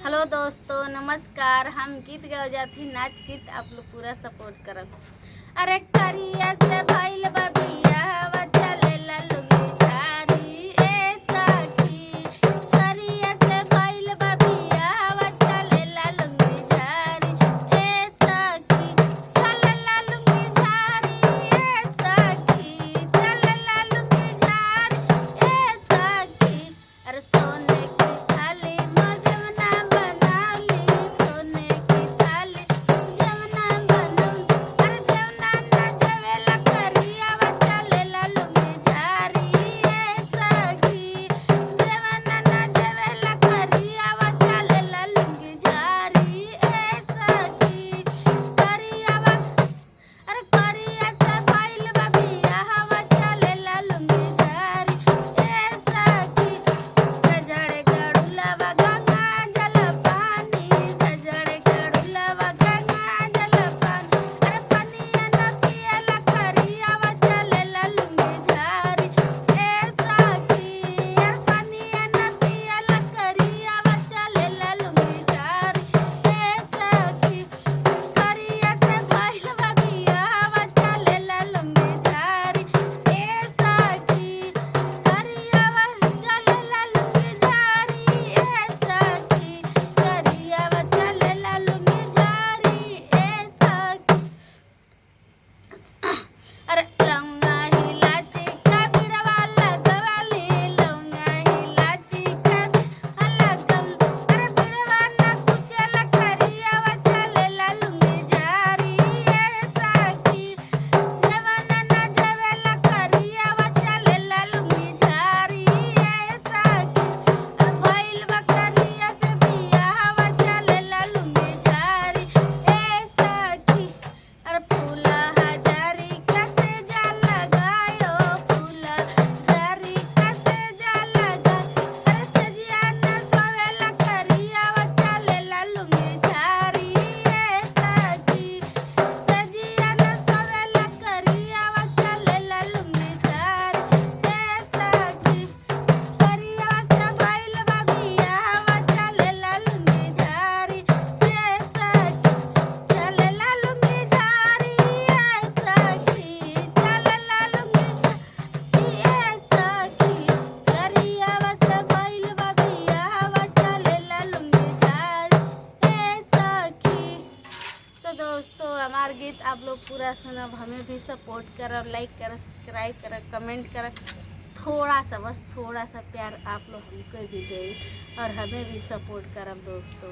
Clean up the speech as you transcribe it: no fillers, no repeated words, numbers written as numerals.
Hello दोस्तों, नमस्कार। हम गीत गाओ जाती नाच गीत आप लोग पूरा सपोर्ट करब। अरे करिया से भइल बा बियाहवा चलेला लुंगी झारी ए सखी। करिया से भइल बा बियाहवा चलेला लुंगी झारी ए सखी। चलेला लुंगी झारी ए सखी। चलेला लुंगी झारी ए सखी। अरे सोने की थाली में जमुना बनौली, सोने की थाली जमुना बनौली। अरे जमुना नचवेला करियावा चलेला लुंगी झारी ए सखी। जमुना नचवेला करियावा चलेला लुंगी झारी ए सखी। करियावा अरे करिया से भइल बा बियाहवा चलेला लुंगी झारी ए सखी। गजड़े गड़ुलवा गंगा जल पानी, गजड़े गड़ुलवा गंगा जल पानी। अरे पनिया न पियला करियावा चलेला लुंगी झारी ए सखी। अरे पनिया न पियला करियावा चलेला लुंगी झारी ए सखी। करिया से भइल बा बियाहवा चलेला लुंगी झारी ए सखी। करियावा चलेला लुंगी झारी ए सखी। करियावा चलेला लुंगी झारी ए सखी। अरे लौंगा इलायची का बिरवा लगवली, लौंगा इलायची का लगवली। अरे बिरवा न कुचेला करियावा चलेला लुंगी झारी ए सखी। जवाना न जवेला करियावा चलेला लुंगी झारी ए सखी। भइल बा करिया से बियाहवा चलेला लुंगी झारी ए सखी। अरे फूला हजारी कैसे जा लगायो, फूला हजारी कैसे जा लगायो। अरे सजिया न सोवेला करियावा चलेला लुंगी झारी ए सखी। सजिया न सोवेला करियावा चलेला लुंगी झारी ए सखी। करियावा से भइल बा बियाहवा चलेला लुंगी झारी ए सखी। चलेला लुंगी झारी ए सखी। चलेला लुंगी झारी ए सखी। करियावा से भइल बा बियाहवा चलेला लुंगी झारी ए सखी। तो दोस्तों, हमार गीत आप लोग पूरा सुनब, हमें भी सपोर्ट करब, लाइक करब, सब्सक्राइब करब, कमेंट करब। थोड़ा सा, बस थोड़ा सा प्यार आप लोग हमको भी दें और हमें भी सपोर्ट करब दोस्तों।